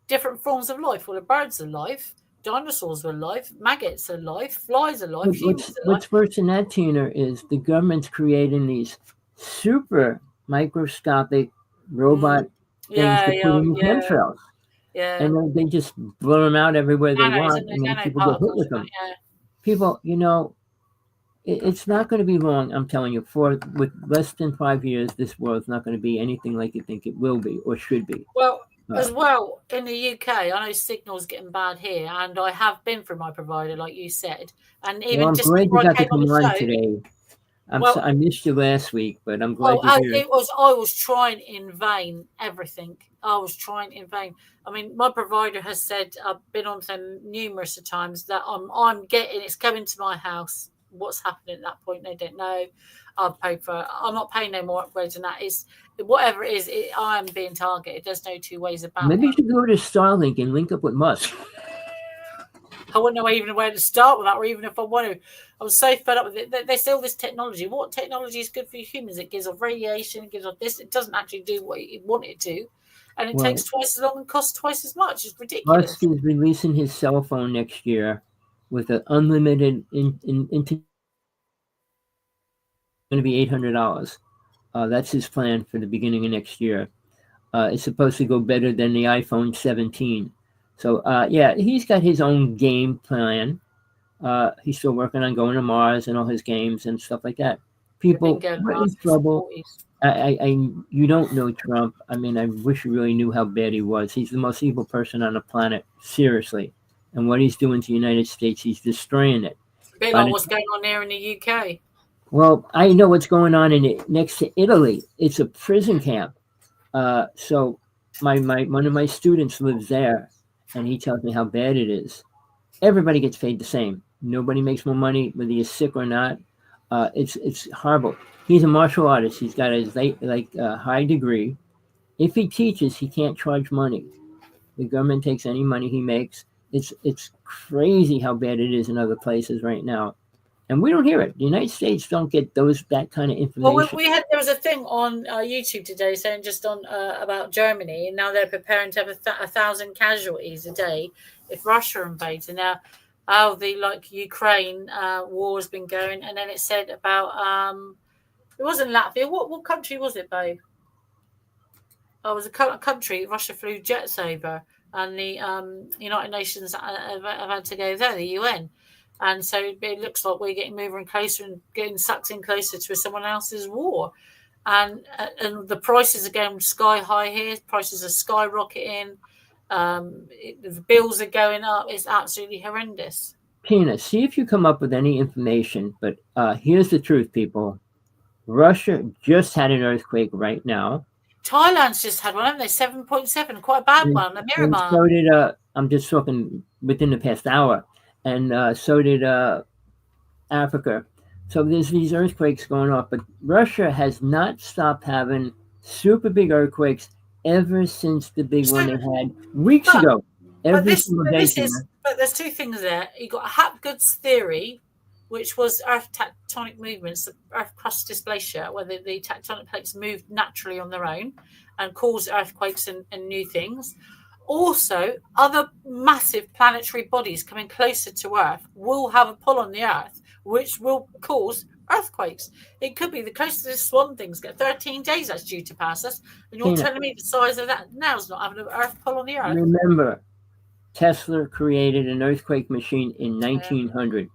different forms of life. Well, the birds are life. Dinosaurs are alive, maggots are alive, flies are alive, humans are alive. What's worse than that, Tina, is the government's creating these super microscopic robot things to put in chemtrails. Yeah. And they just blow them out everywhere they want, and then people get hit with them. Yeah. People, it's not going to be long, I'm telling you. With less than 5 years, this world's not going to be anything like you think it will be or should be. Well, as well, in the UK, I know signal's getting bad here, and I have been through my provider, like you said. And even I'm just glad you before I got to came on come the on show today. I missed you last week, but I'm glad to hear. I was trying in vain. Everything I was trying in vain. I mean, my provider has said, I've been on to them numerous of times, that I'm getting, it's coming to my house. What's happening at that point, they don't know. I've paid for it. I'm not paying no more upgrades than that. It's whatever it is. I'm being targeted. There's no two ways about Maybe it. you should go to Starlink and link up with Musk. I wouldn't know even where to start with that, or even if I want to. I was so fed up with it. They sell this technology. What technology is good for humans? It gives off radiation, it gives off this. It doesn't actually do what you want it to. And it takes twice as long and costs twice as much. It's ridiculous. Musk is releasing his cell phone next year with an unlimited going to be $800. That's his plan for the beginning of next year. It's supposed to go better than the iPhone 17. So, yeah, he's got his own game plan. He's still working on going to Mars and all his games and stuff like that. People, we're in trouble. You don't know Trump. I mean, I wish you really knew how bad he was. He's the most evil person on the planet, seriously. And what he's doing to the United States, he's destroying it. A bit like what's going on there in the UK. Well, I know what's going on in it next to Italy. It's a prison camp. So one of my students lives there, and he tells me how bad it is. Everybody gets paid the same. Nobody makes more money, whether you're sick or not. It's horrible. He's a martial artist. He's got a high degree. If he teaches, he can't charge money. The government takes any money he makes. It's crazy how bad it is in other places right now. And we don't hear it. The United States don't get that kind of information. Well, there was a thing on YouTube today saying just on about Germany, and now they're preparing to have 1,000 casualties a day if Russia invades. And now how the Ukraine war has been going, and then it said about it wasn't Latvia. What country was it, babe? Oh, it was a country Russia flew jets over, and the United Nations have had to go there, the UN. And so it looks like we're getting moving closer and getting sucked in closer to someone else's war. And the prices are going sky high here. Prices are skyrocketing. The bills are going up. It's absolutely horrendous. Tina, see if you come up with any information. But here's the truth, people. Russia just had an earthquake right now. Thailand's just had one, haven't they? 7.7, quite a bad one. The Miramar. So did, I'm just talking within the past hour. And so did Africa. So there's these earthquakes going off. But Russia has not stopped having super big earthquakes ever since the big one they had weeks ago. But there's two things there. You've got Hapgood's theory, which was Earth tectonic movements, Earth crust displacia, where the tectonic plates move naturally on their own and cause earthquakes and new things. Also, other massive planetary bodies coming closer to Earth will have a pull on the Earth, which will cause earthquakes. It could be the closest Swan thing's got 13 days that's due to pass us, and you're telling me the size of that now is not having an Earth pull on the Earth. Remember, Tesla created an earthquake machine in 1900.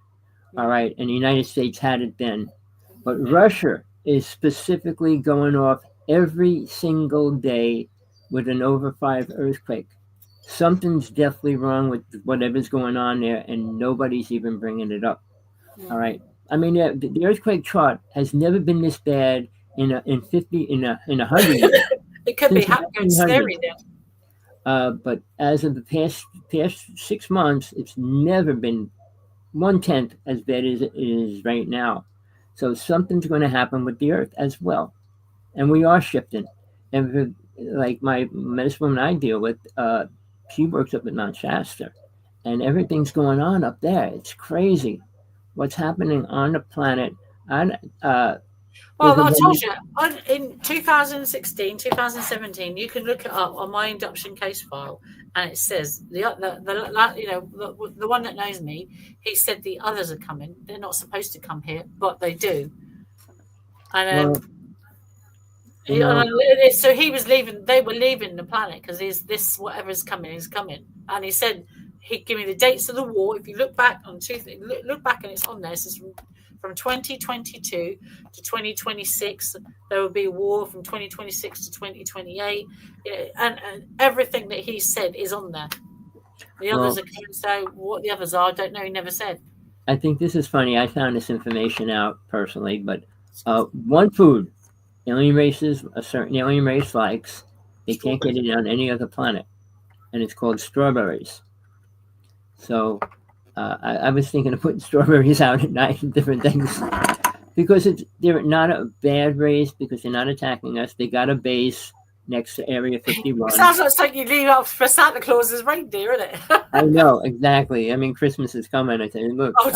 All right, and the United States had it then. But Russia is specifically going off every single day with an over 5 earthquake. Something's definitely wrong with whatever's going on there, and nobody's even bringing it up. All right. I mean, the earthquake chart has never been this bad in 100 years. It could be Hapgood's theory then. But as of the past 6 months, it's never been 1/10 as bad as it is right now. So something's going to happen with the Earth as well, and we are shifting. And like my medicine woman I deal with, she works up at Mount Shasta, and everything's going on up there. It's crazy what's happening on the planet. And well, I told you, in 2016, 2017, you can look it up on my induction case file, and it says the one that knows me, he said the others are coming. They're not supposed to come here, but they do. And so he was leaving. They were leaving the planet because this whatever's coming is coming. And he said he'd give me the dates of the war. If you look back on look back and it's on there. It's from 2022 to 2026. There will be a war from 2026 to 2028, and everything that he said is on there. The others are coming. So what the others are, I don't know. He never said. I think this is funny. I found this information out personally, but One food alien races, a certain alien race likes, they can't get it on any other planet, and it's called strawberries. So I was thinking of putting strawberries out at night and different things because they're not a bad race because they're not attacking us. They got a base next to Area 51. It sounds like something you leave out for Santa Claus's reindeer, isn't it? I know, exactly. I mean, Christmas is coming. I say, look. Oh,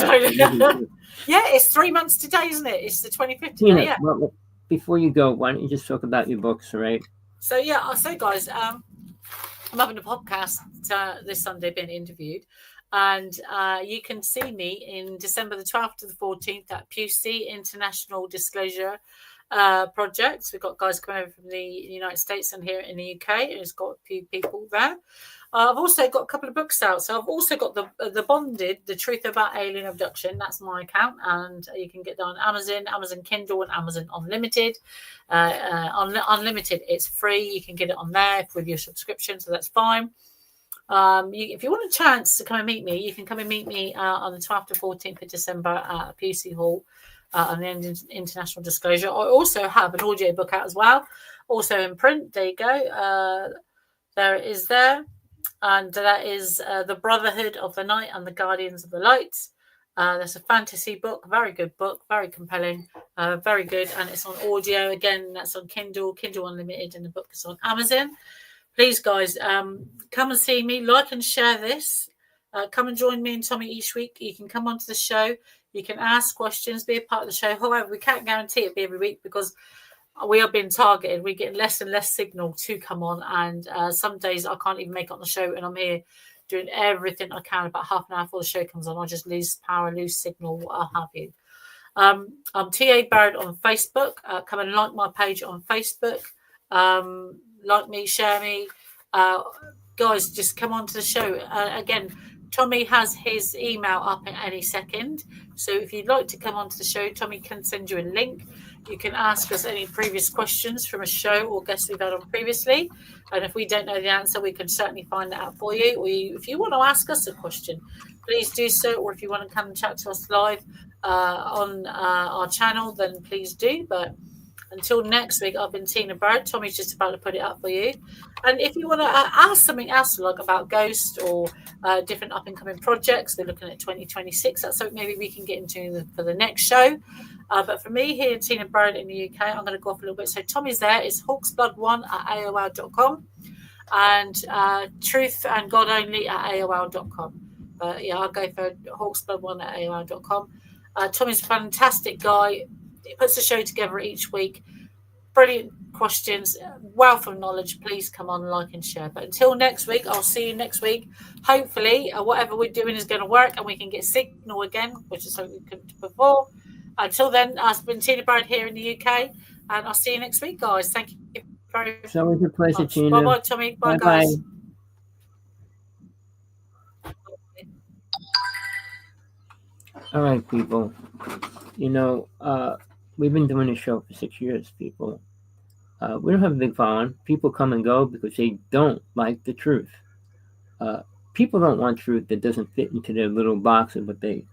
yeah, it's 3 months today, isn't it? It's the 25th today, Tina, yeah. well, before you go, why don't you just talk about your books, all right? So, yeah, guys, I'm having a podcast this Sunday being interviewed. And you can see me in December the 12th to the 14th at PUC International Disclosure Project. We've got guys coming over from the United States and here in the UK. It's got a few people there. I've also got a couple of books out. So I've also got the Bonded, The Truth About Alien Abduction. That's my account. And you can get that on Amazon, Amazon Kindle, and Amazon Unlimited. Unlimited, it's free. You can get it on there with your subscription. So that's fine. If you want a chance to come and meet me, you can come and meet me on the 12th to 14th of December at PUC Hall on the International Disclosure. I also have an audio book out as well, also in print. There you go. There it is there. And that is The Brotherhood of the Night and the Guardians of the Light. That's a fantasy book, very good book, very compelling, very good. And it's on audio. Again, that's on Kindle Unlimited, and the book is on Amazon. Please, guys, come and see me, like and share this. Come and join me and Tommy each week. You can come onto the show. You can ask questions, be a part of the show. However, we can't guarantee it'll be every week because we are being targeted. We get less and less signal to come on. And some days I can't even make it on the show. And I'm here doing everything I can about half an hour before the show comes on. I just lose power, lose signal, what have you. I'm T.A. Barrett on Facebook. Come and like my page on Facebook. Like me, share me. Guys, just come on to the show. Again, Tommy has his email up in any second. So if you'd like to come onto the show, Tommy can send you a link. You can ask us any previous questions from a show or guests we've had on previously. And if we don't know the answer, we can certainly find that out for you. Or if you want to ask us a question, please do so. Or if you want to come and chat to us live on our channel, then please do. But until next week, I've been Tina Bird. Tommy's just about to put it up for you. And if you want to ask something else, like about Ghost or different up-and-coming projects, we're looking at 2026. That's something maybe we can get into for the next show. But for me here, Tina Bird in the UK, I'm going to go off a little bit. So Tommy's there. It's hawksblood1@aol.com and Truth and God Only at aol.com. But yeah, I'll go for hawksblood1@aol.com. Tommy's a fantastic guy. He puts the show together each week. Brilliant questions, wealth of knowledge. Please come on, like and share. But until next week, I'll see you next week. Hopefully, whatever we're doing is going to work and we can get signal again, which is something we couldn't do before. Until then, I've been Tina Bird here in the UK, and I'll see you next week, guys. Thank you very much. It's always a pleasure, Tina. Bye-bye, Tommy. Bye, Bye-bye. guys. All right, people. We've been doing this show for 6 years, people. We don't have a big following. People come and go because they don't like the truth. People don't want truth that doesn't fit into their little box of what they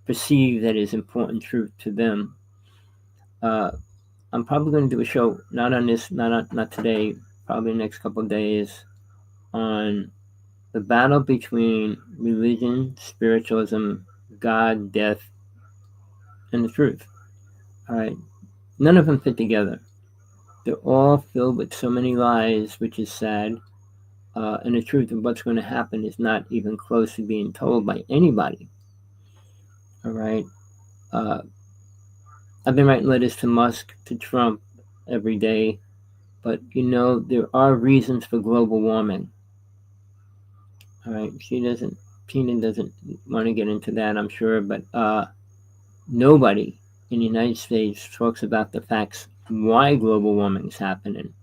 perceive that is important truth to them. I'm probably going to do a show, not on this, not today, probably the next couple of days, on the battle between religion, spiritualism, God, death, and the truth. All right. None of them fit together. They're all filled with so many lies, which is sad. And the truth of what's going to happen is not even close to being told by anybody. All right. I've been writing letters to Musk, to Trump every day. But, there are reasons for global warming. All right. Tina doesn't want to get into that, I'm sure. But nobody in the United States talks about the facts why global warming is happening.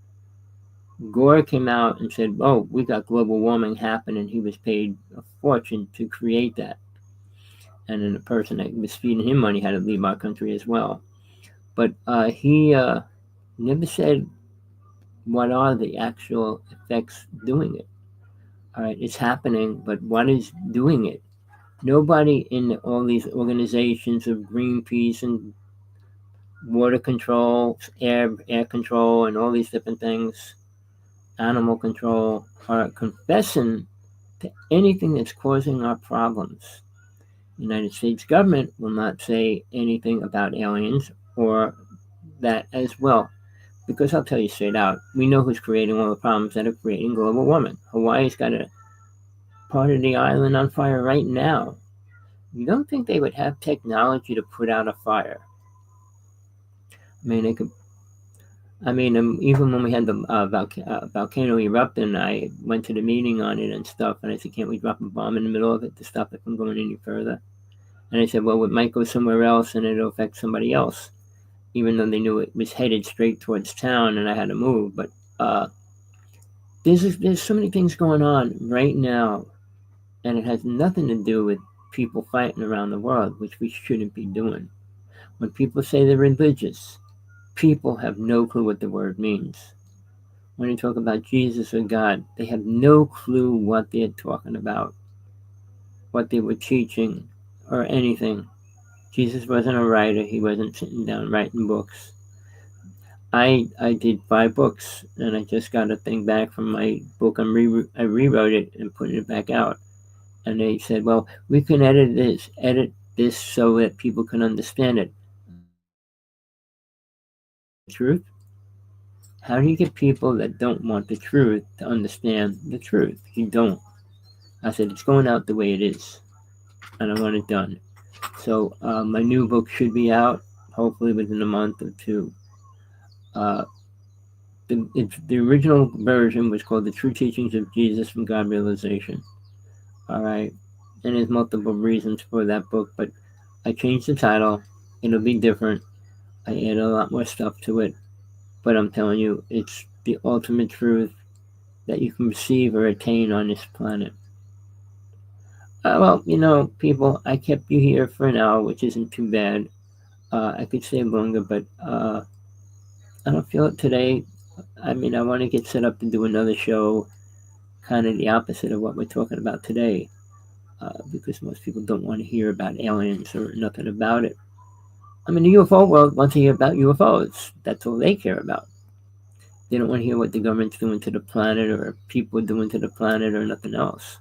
Gore came out and said, oh, we got global warming happening. He was paid a fortune to create that. And then the person that was feeding him money had to leave our country as well. But he never said what are the actual effects doing it. All right, it's happening, but what is doing it? Nobody in all these organizations of Greenpeace and water control, air control, and all these different things, animal control, are confessing to anything that's causing our problems. The United States government will not say anything about aliens or that as well. Because I'll tell you straight out, we know who's creating all the problems that are creating global warming. Hawaii's got a part of the island on fire right now. You don't think they would have technology to put out a fire? I mean, they could. I mean, even when we had the volcano erupting, I went to the meeting on it and stuff, and I said, "Can't we drop a bomb in the middle of it to stop it from going any further?" And they said, "Well, it might go somewhere else, and it'll affect somebody else," even though they knew it was headed straight towards town, and I had to move. But there's so many things going on right now, and it has nothing to do with people fighting around the world, which we shouldn't be doing. When people say they're religious, people have no clue what the word means. When they talk about Jesus or God, they have no clue what they're talking about, what they were teaching, or anything. Jesus wasn't a writer. He wasn't sitting down writing books. I did 5 books, and I just got a thing back from my book. I rewrote it and put it back out. And they said, well, we can edit this so that people can understand it. Truth? How do you get people that don't want the truth to understand the truth? You don't. I said, it's going out the way it is, and I want it done. So my new book should be out, hopefully within a month or 2. The original version was called The True Teachings of Jesus from God Realization. All right. And there's multiple reasons for that book, but I changed the title. It'll be different. I add a lot more stuff to it. But I'm telling you, it's the ultimate truth that you can receive or attain on this planet. Well, people, I kept you here for an hour, which isn't too bad. I could stay longer, but I don't feel it today. I mean, I want to get set up to do another show, kind of the opposite of what we're talking about today, because most people don't want to hear about aliens or nothing about it. I mean, the UFO world wants to hear about UFOs. That's all they care about. They don't want to hear what the government's doing to the planet or people doing to the planet or nothing else.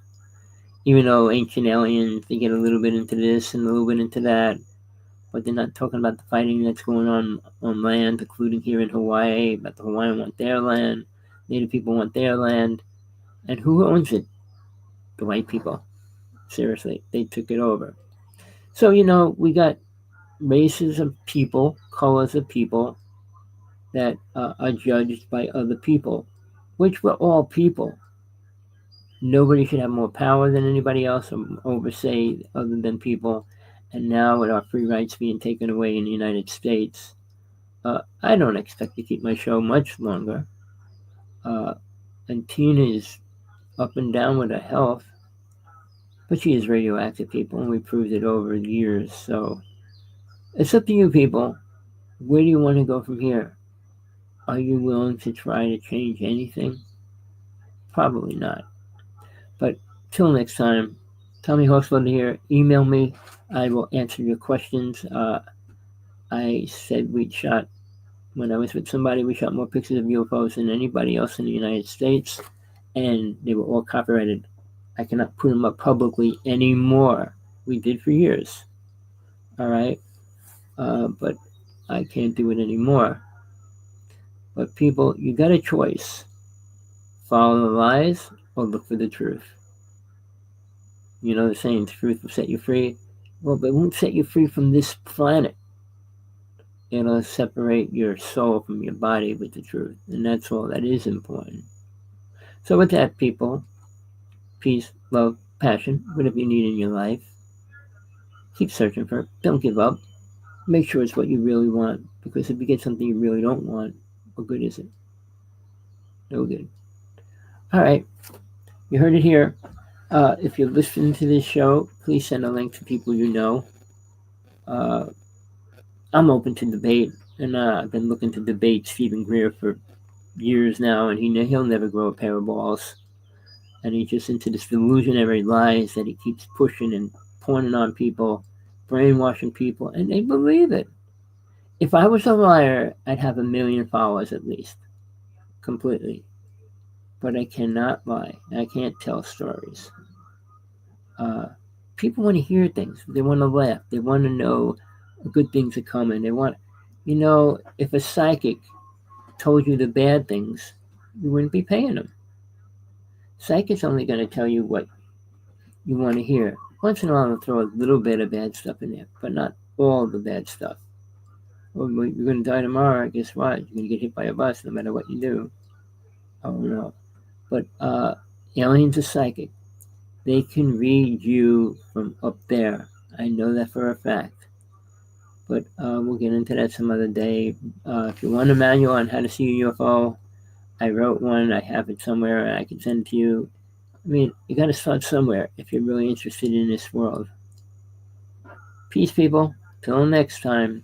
Even though ancient aliens, they get a little bit into this and a little bit into that, but they're not talking about the fighting that's going on land, including here in Hawaii, but the Hawaiians want their land, Native people want their land, and who owns it? The white people. Seriously, they took it over. So, we got races of people, colors of people that are judged by other people, which we're all people. Nobody should have more power than anybody else or oversee other than people. And now with our free rights being taken away in the United States, I don't expect to keep my show much longer. And Tina is up and down with her health, but she is radioactive, people, and we proved it over years. So it's up to you, people. Where do you want to go from here? Are you willing to try to change anything? Probably not. But till next time, Rev.Hawksblood here. Email me. I will answer your questions. I said when I was with somebody, we shot more pictures of UFOs than anybody else in the United States, and they were all copyrighted. I cannot put them up publicly anymore. We did for years. All right? But I can't do it anymore. But people, you got a choice. Follow the lies or look for the truth. You know the saying, the truth will set you free. Well, but it won't set you free from this planet. It'll separate your soul from your body with the truth. And that's all that is important. So with that, people, peace, love, passion, whatever you need in your life, keep searching for it. Don't give up. Make sure it's what you really want. Because if you get something you really don't want, what good is it? No good. All right. You heard it here. If you're listening to this show, please send a link to people you know. I'm open to debate, and I've been looking to debate Stephen Greer for years now, and he'll never grow a pair of balls. And he's just into this delusionary lies that he keeps pushing and pointing on people, brainwashing people, and they believe it. If I was a liar, I'd have 1 million followers at least, completely. But I cannot lie. I can't tell stories. People want to hear things. They want to laugh. They want to know good things are coming. They want, if a psychic told you the bad things, you wouldn't be paying them. Psychic's only going to tell you what you want to hear. Once in a while, they'll throw a little bit of bad stuff in there, but not all the bad stuff. Well, you're going to die tomorrow. Guess what? You're going to get hit by a bus no matter what you do. Oh, no. But aliens are psychic. They can read you from up there. I know that for a fact. But we'll get into that some other day. If you want a manual on how to see a UFO, I wrote one. I have it somewhere, and I can send it to you. I mean, you got to start somewhere if you're really interested in this world. Peace, people. Till next time.